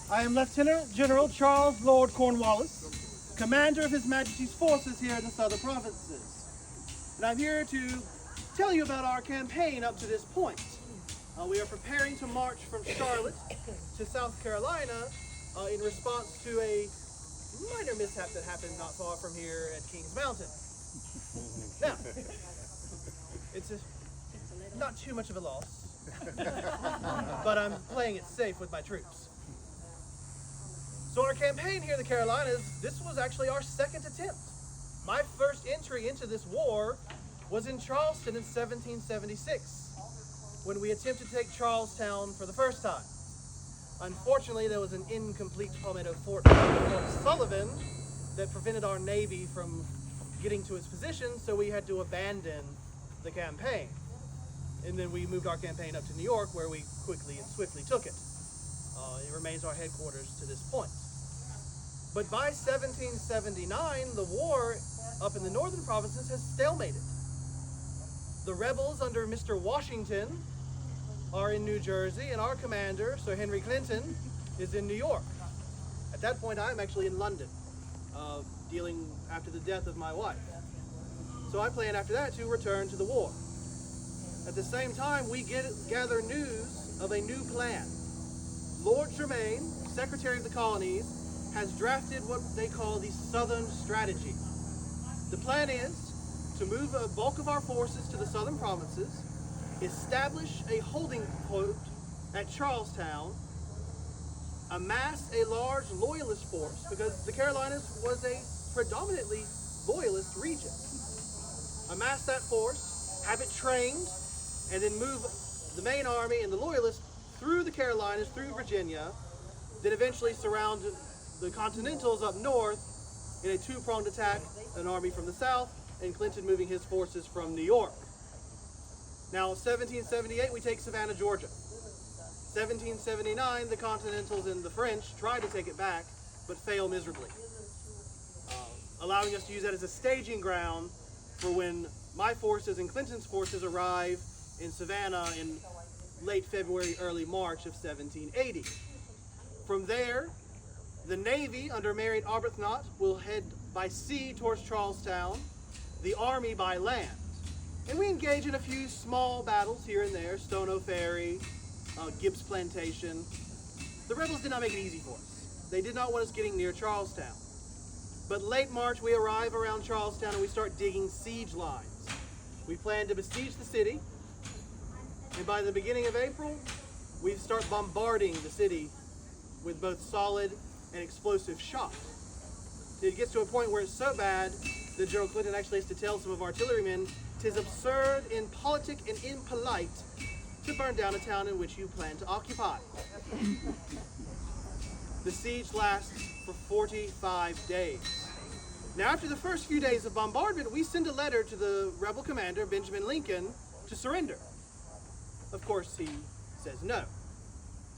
I am Lieutenant General Charles Lord Cornwallis, Commander of His Majesty's forces here in the Southern Provinces. And I'm here to tell you about our campaign up to this point. We are preparing to march from Charlotte to South Carolina in response to a minor mishap that happened not far from here at Kings Mountain. Now, it's not too much of a loss, but I'm playing it safe with my troops. So our campaign here in the Carolinas, this was actually our second attempt. My first entry into this war was in Charleston in 1776, when we attempted to take Charlestown for the first time. Unfortunately, there was an incomplete palmetto fort Fort Sullivan that prevented our navy from getting to its position, so we had to abandon the campaign. And then we moved our campaign up to New York, where we quickly and swiftly took it. It remains our headquarters to this point. But by 1779, the war up in the northern provinces has stalemated. The rebels under Mr. Washington are in New Jersey, and our commander, Sir Henry Clinton, is in New York. At that point, I'm actually in London, dealing after the death of my wife. So I plan after that to return to the war. At the same time, we gather news of a new plan. Lord Germain, Secretary of the Colonies, has drafted what they call the Southern Strategy. The plan is to move a bulk of our forces to the southern provinces, establish a holding post at Charlestown, amass a large loyalist force, because the Carolinas was a predominantly loyalist region. Amass that force, have it trained, and then move the main army and the loyalists through the Carolinas, through Virginia, then eventually surround the Continentals up north in a two-pronged attack, an army from the south, and Clinton moving his forces from New York. Now, 1778, we take Savannah, Georgia. 1779, the Continentals and the French try to take it back, but fail miserably, allowing us to use that as a staging ground for when my forces and Clinton's forces arrive in Savannah in late February, early March of 1780. From there, the Navy under Mary Arbuthnot will head by sea towards Charlestown, the Army by land. And we engage in a few small battles here and there, Stono Ferry, Gibbs Plantation. The rebels did not make it easy for us. They did not want us getting near Charlestown. But late March, we arrive around Charlestown and we start digging siege lines. We plan to besiege the city, and by the beginning of April, we start bombarding the city with both solid and explosive shot. It gets to a point where it's so bad that General Clinton actually has to tell some of our artillerymen, "'Tis absurd, impolitic, and impolite to burn down a town in which you plan to occupy." The siege lasts for 45 days. Now, after the first few days of bombardment, we send a letter to the rebel commander, Benjamin Lincoln, to surrender. Of course, he says no.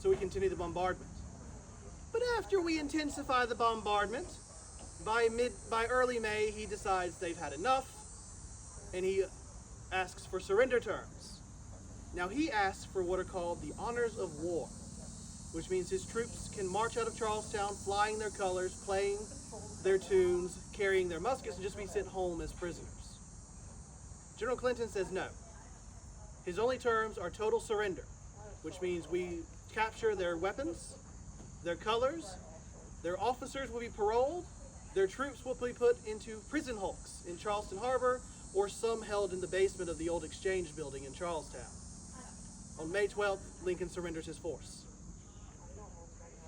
So we continue the bombardment. But after we intensify the bombardment, by early May, he decides they've had enough, and he asks for surrender terms. Now, he asks for what are called the honors of war, which means his troops can march out of Charlestown flying their colors, playing their tunes, carrying their muskets, and just be sent home as prisoners. General Clinton says no. His only terms are total surrender, which means we capture their weapons, their colors, their officers will be paroled, their troops will be put into prison hulks in Charleston Harbor, or some held in the basement of the old Exchange building in Charlestown. On May 12th, Lincoln surrenders his force.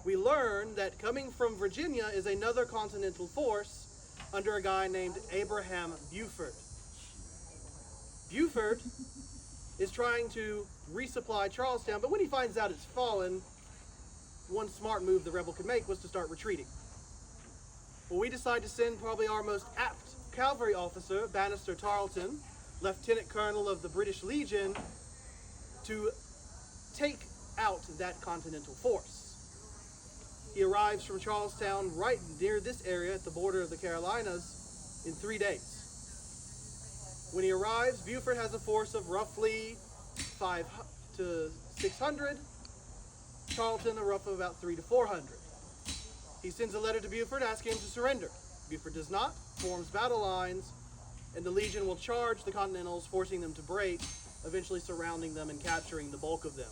We learn that coming from Virginia is another Continental force under a guy named Abraham Buford. Buford is trying to resupply Charlestown, but when he finds out it's fallen, one smart move the rebel could make was to start retreating. Well, we decide to send probably our most apt cavalry officer, Bannister Tarleton, Lieutenant Colonel of the British Legion, to take out that Continental force. He arrives from Charlestown right near this area at the border of the Carolinas in 3 days. When he arrives, Buford has a force of roughly 500 to 600. Tarleton a rough of about 300 to 400. He sends a letter to Buford asking him to surrender. Buford does not, forms battle lines, and the Legion will charge the Continentals, forcing them to break, eventually surrounding them and capturing the bulk of them.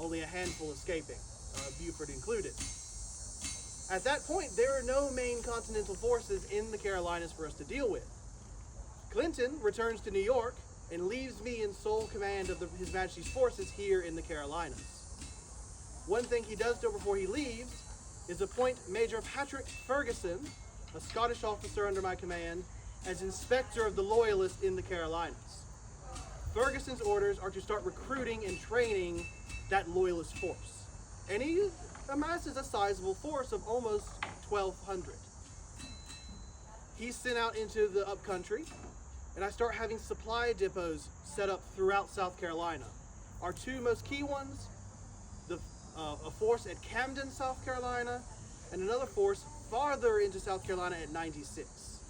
Only a handful escaping, Buford included. At that point, there are no main Continental forces in the Carolinas for us to deal with. Clinton returns to New York and leaves me in sole command of His Majesty's forces here in the Carolinas. One thing he does do before he leaves is appoint Major Patrick Ferguson, a Scottish officer under my command, as inspector of the Loyalists in the Carolinas. Ferguson's orders are to start recruiting and training that Loyalist force. And he amasses a sizable force of almost 1,200. He's sent out into the upcountry, and I start having supply depots set up throughout South Carolina. Our two most key ones, a force at Camden, South Carolina, and another force farther into South Carolina at 96.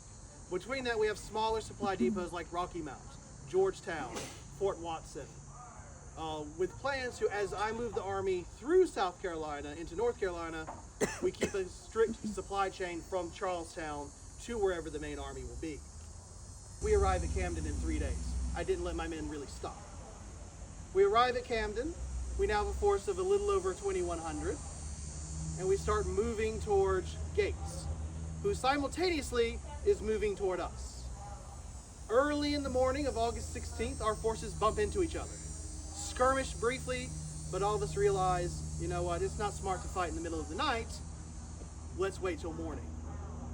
Between that, we have smaller supply depots like Rocky Mount, Georgetown, Fort Watson, with plans to, as I move the Army through South Carolina into North Carolina, we keep a strict supply chain from Charlestown to wherever the main army will be. We arrive at Camden in 3 days. I didn't let my men really stop. We arrive at Camden. We now have a force of a little over 2,100, and we start moving towards Gates, who simultaneously is moving toward us. Early in the morning of August 16th, our forces bump into each other. Skirmish briefly, but all of us realize, you know what, it's not smart to fight in the middle of the night. Let's wait till morning.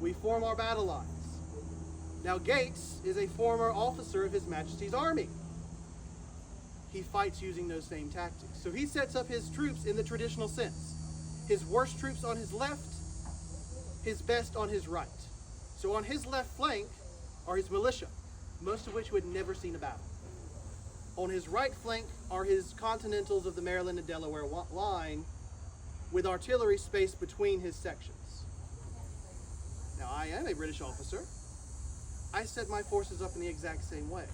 We form our battle lines. Now Gates is a former officer of His Majesty's Army. He fights using those same tactics. So he sets up his troops in the traditional sense. His worst troops on his left, his best on his right. So on his left flank are his militia, most of which who had never seen a battle. On his right flank are his Continentals of the Maryland and Delaware line, with artillery spaced between his sections. Now I am a British officer. I set my forces up in the exact same way.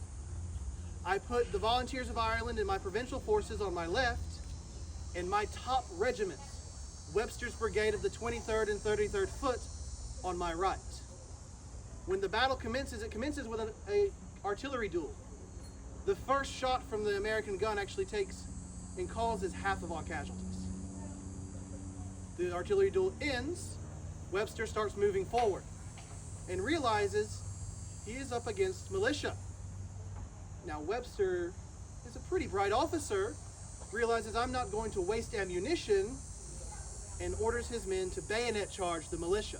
I put the Volunteers of Ireland and my provincial forces on my left, and my top regiments, Webster's Brigade of the 23rd and 33rd Foot, on my right. When the battle commences, it commences with an artillery duel. The first shot from the American gun actually takes and causes half of our casualties. The artillery duel ends, Webster starts moving forward and realizes he is up against militia. Now Webster is a pretty bright officer, realizes I'm not going to waste ammunition, and orders his men to bayonet charge the militia.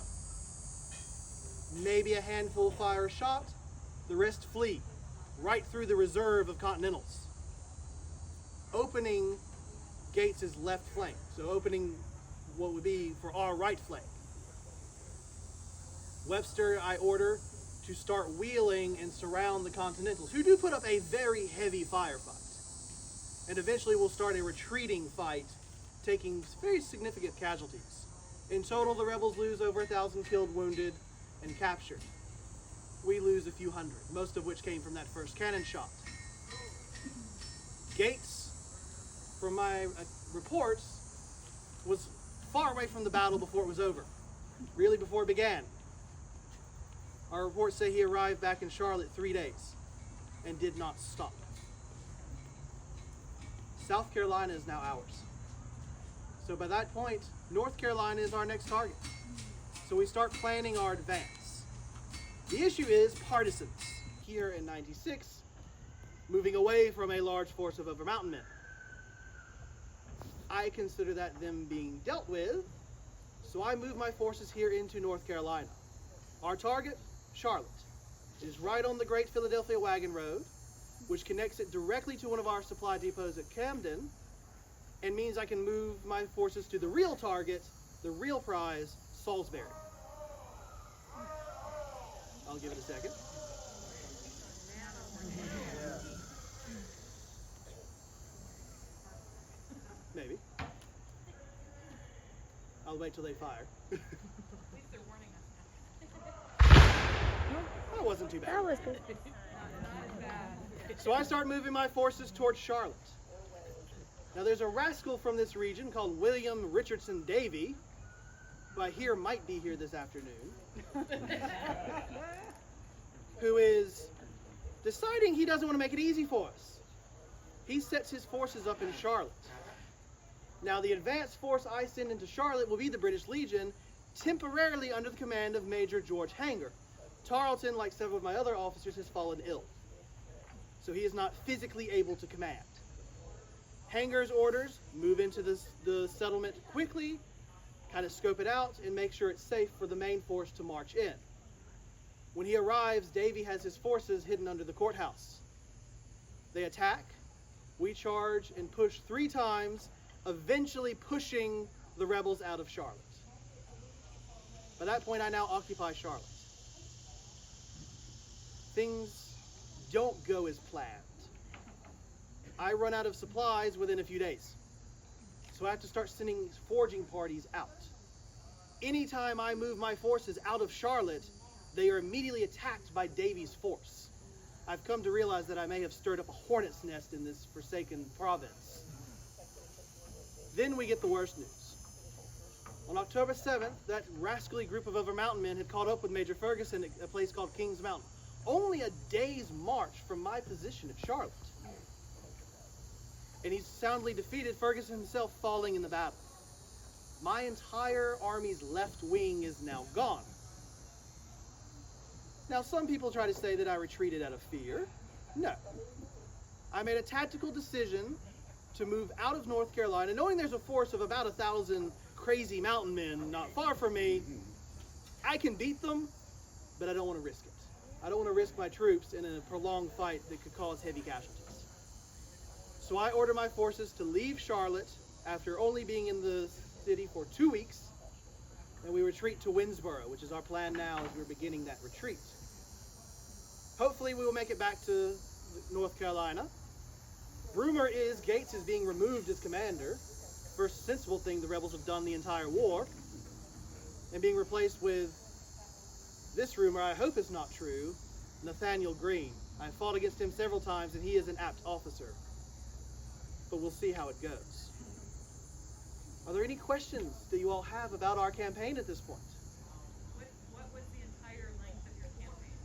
Maybe a handful fire a shot, the rest flee, right through the reserve of Continentals, opening Gates's left flank, so opening what would be for our right flank. Webster, I order to start wheeling and surround the Continentals, who do put up a very heavy firefight. And eventually we'll start a retreating fight, taking very significant casualties. In total, the rebels lose over 1,000 killed, wounded, and captured. We lose a few hundred, most of which came from that first cannon shot. Gates, from my reports, was far away from the battle before it was over, really before it began. Our reports say he arrived back in Charlotte 3 days and did not stop. South Carolina is now ours. So by that point, North Carolina is our next target. So we start planning our advance. The issue is partisans. Here in 96, moving away from a large force of over-mountain men. I consider that them being dealt with, so I move my forces here into North Carolina. Our target, Charlotte. It is right on the Great Philadelphia Wagon Road, which connects it directly to one of our supply depots at Camden, and means I can move my forces to the real target, the real prize, Salisbury. I'll give it a second. Maybe. I'll wait till they fire. At least they're warning us now. That wasn't too bad. That was good. Not bad. So I start moving my forces towards Charlotte. Now there's a rascal from this region called William Richardson Davy who I hear might be here this afternoon, who is deciding he doesn't want to make it easy for us. He sets his forces up in Charlotte. Now, the advanced force I send into Charlotte will be the British Legion, temporarily under the command of Major George Hanger. Tarleton, like several of my other officers, has fallen ill, so he is not physically able to command. Hanger's orders: move into the settlement quickly, kind of scope it out, and make sure it's safe for the main force to march in. When he arrives, Davy has his forces hidden under the courthouse. They attack, we charge, and push 3 times, eventually pushing the rebels out of Charlotte. By that point, I now occupy Charlotte. Things don't go as planned. I run out of supplies within a few days, so I have to start sending foraging parties out. Anytime I move my forces out of Charlotte, they are immediately attacked by Davy's force. I've come to realize that I may have stirred up a hornet's nest in this forsaken province. Then we get the worst news. On October 7th, that rascally group of Overmountain men had caught up with Major Ferguson at a place called King's Mountain, only a day's march from my position at Charlotte. And he's soundly defeated, Ferguson himself falling in the battle. My entire army's left wing is now gone. Now, some people try to say that I retreated out of fear. No. I made a tactical decision to move out of North Carolina, knowing there's a force of about 1,000 crazy mountain men not far from me. I can beat them, but I don't want to risk it. I don't want to risk my troops in a prolonged fight that could cause heavy casualties. So I order my forces to leave Charlotte after only being in the city for 2 weeks, and we retreat to Winnsboro, which is our plan now as we're beginning that retreat. Hopefully we will make it back to North Carolina. Rumor is Gates is being removed as commander. First sensible thing the rebels have done the entire war. And being replaced with, this rumor I hope is not true, Nathaniel Greene. I fought against him several times and he is an apt officer. But we'll see how it goes. Are there any questions that you all have about our campaign at this point? What was the entire length of your campaign?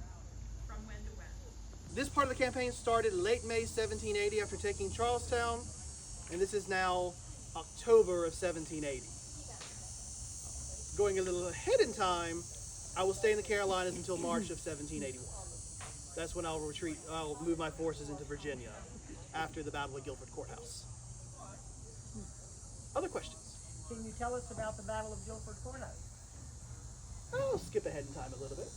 From when to when? This part of the campaign started late May 1780 after taking Charlestown, and this is now October of 1780. Going a little ahead in time, I will stay in the Carolinas until March of 1781. That's when I'll retreat. I'll move my forces into Virginia after the Battle of Guilford Courthouse. Other questions? Can you tell us about the Battle of Guilford Courthouse? I'll skip ahead in time a little bit.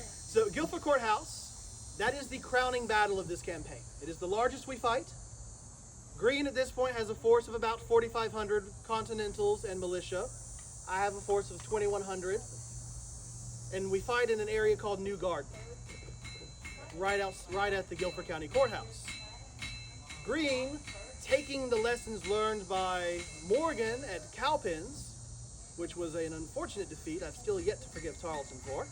So Guilford Courthouse, that is the crowning battle of this campaign. It is the largest we fight. Greene at this point has a force of about 4,500 Continentals and militia. I have a force of 2,100. And we fight in an area called New Garden, right at the Guilford County Courthouse. Greene, taking the lessons learned by Morgan at Cowpens, which was an unfortunate defeat I've still yet to forgive Tarleton for,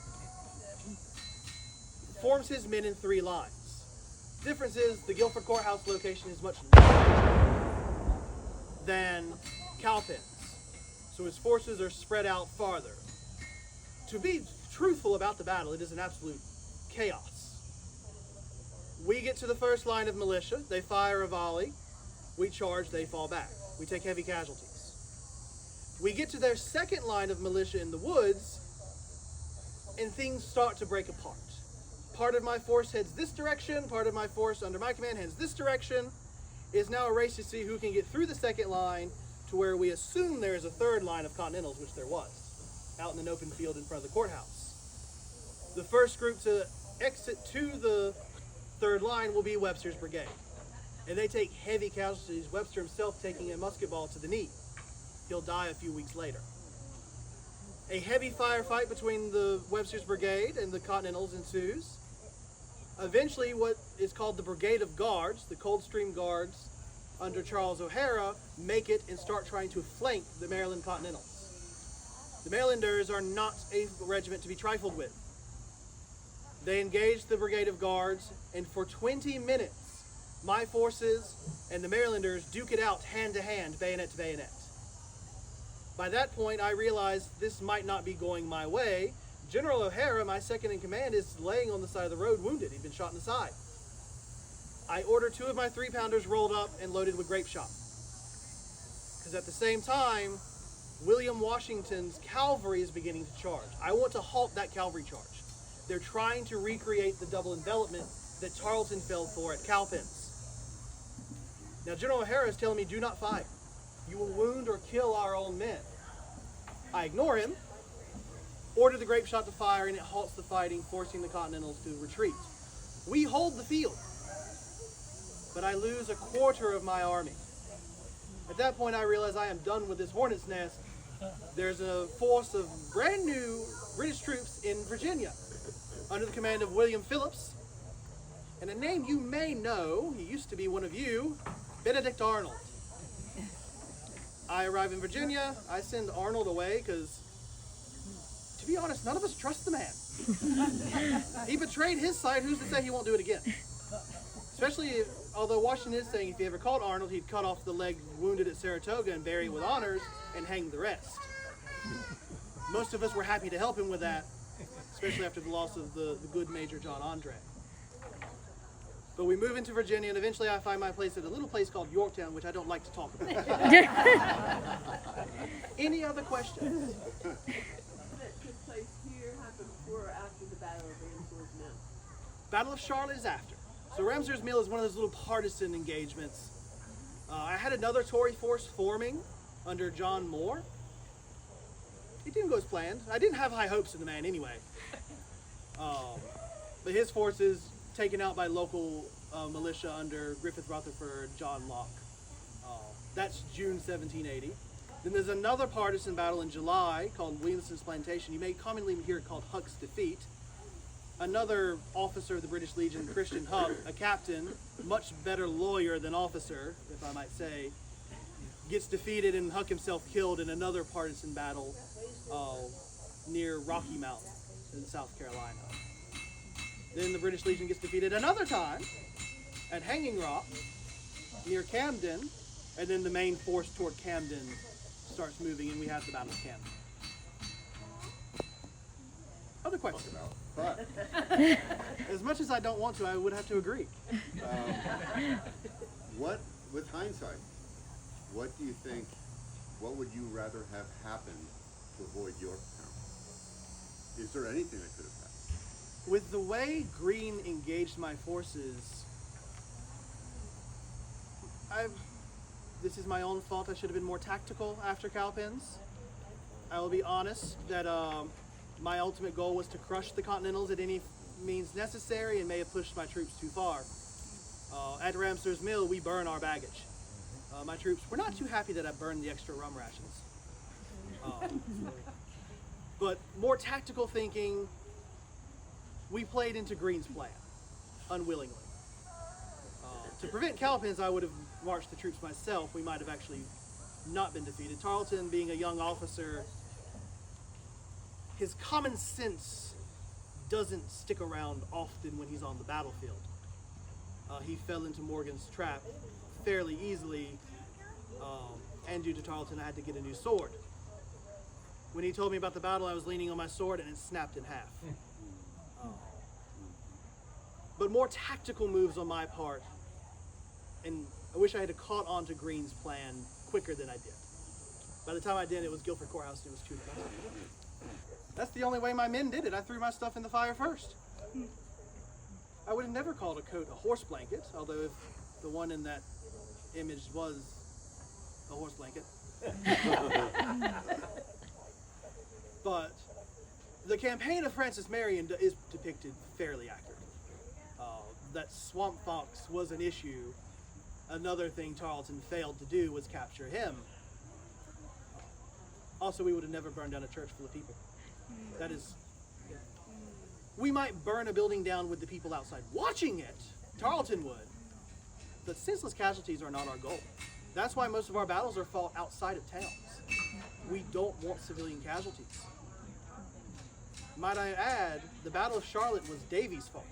forms his men in 3 lines. Difference is the Guilford Courthouse location is much larger than Cowpens, so his forces are spread out farther. To be truthful about the battle, it is an absolute chaos. We get to the first line of militia, they fire a volley, we charge, they fall back. We take heavy casualties. We get to their second line of militia in the woods, and things start to break apart. Part of my force heads this direction, part of my force under my command heads this direction. It is now a race to see who can get through the second line to where we assume there is a third line of Continentals, which there was, out in an open field in front of the courthouse. The first group to exit to the third line will be Webster's brigade. And they take heavy casualties, Webster himself taking a musket ball to the knee. He'll die a few weeks later. A heavy firefight between the Webster's brigade and the Continentals ensues. Eventually, what is called the Brigade of Guards, the Coldstream Guards under Charles O'Hara, make it and start trying to flank the Maryland Continentals. The Marylanders are not a regiment to be trifled with. They engage the Brigade of Guards, and for 20 minutes, my forces and the Marylanders duke it out hand to hand, bayonet to bayonet. By that point, I realized this might not be going my way. General O'Hara, my second in command, is laying on the side of the road wounded. He'd been shot in the side. I ordered 2 of my 3-pounders rolled up and loaded with grape shot. Because at the same time, William Washington's cavalry is beginning to charge. I want to halt that cavalry charge. They're trying to recreate the double envelopment that Tarleton fell for at Cowpens. Now, General O'Hara is telling me, do not fire. You will wound or kill our own men. I ignore him, order the grape shot to fire, and it halts the fighting, forcing the Continentals to retreat. We hold the field, but I lose a quarter of my army. At that point, I realize I am done with this hornet's nest. There's a force of brand new British troops in Virginia under the command of William Phillips, and a name you may know, he used to be one of you, Benedict Arnold. I arrive in Virginia, I send Arnold away because, to be honest, none of us trust the man. He betrayed his side, who's to say he won't do it again? Especially if, although Washington is saying if he ever caught Arnold, he'd cut off the leg wounded at Saratoga and bury it with honors and hang the rest. Most of us were happy to help him with that, especially after the loss of the good Major John Andre. But we move into Virginia, and eventually I find my place at a little place called Yorktown, which I don't like to talk about. Any other questions? That took place here happened before or after the Battle of Ramsar's Mill? Battle of Charlotte is after. So Ramsar's Mill is one of those little partisan engagements. I had another Tory force forming under John Moore. It didn't go as planned. I didn't have high hopes in the man anyway. But his forces taken out by local militia under Griffith Rutherford, John Locke. That's June 1780. Then there's another partisan battle in July called Williamson's Plantation. You may commonly hear it called Huck's Defeat. Another officer of the British Legion, Christian Huck, a captain, much better lawyer than officer, if I might say, gets defeated and Huck himself killed in another partisan battle near Rocky Mountain in South Carolina. Then the British Legion gets defeated another time at Hanging Rock near Camden, and then the main force toward Camden starts moving, and we have the Battle of Camden. Other questions? But As much as I don't want to, I would have to agree. what, with hindsight, what do you think, what would you rather have happened to avoid Yorktown? Is there anything that could have happened? With the way Greene engaged my forces, this is my own fault. I should have been more tactical after Cowpens. I will be honest that my ultimate goal was to crush the Continentals at any means necessary and may have pushed my troops too far. At Ramsar's Mill, we burn our baggage. My troops were not too happy that I burned the extra rum rations. But more tactical thinking, we played into Greene's plan, unwillingly. To prevent Cowpens, I would have marched the troops myself. We might have actually not been defeated. Tarleton, being a young officer, his common sense doesn't stick around often when he's on the battlefield. He fell into Morgan's trap fairly easily, and due to Tarleton, I had to get a new sword. When he told me about the battle, I was leaning on my sword and it snapped in half. But more tactical moves on my part, and I wish I had caught on to Greene's plan quicker than I did. By the time I did, it was Guilford Courthouse and it was too late. That's the only way my men did it. I threw my stuff in the fire first. I would have never called a coat a horse blanket, although if the one in that image was a horse blanket. But the campaign of Francis Marion is depicted fairly accurately. That Swamp Fox was an issue. Another thing Tarleton failed to do was capture him. Also, we would have never burned down a church full of people. That is, we might burn a building down with the people outside watching it. Tarleton would. But senseless casualties are not our goal. That's why most of our battles are fought outside of towns. We don't want civilian casualties. Might I add, the Battle of Charlotte was Davies' fault.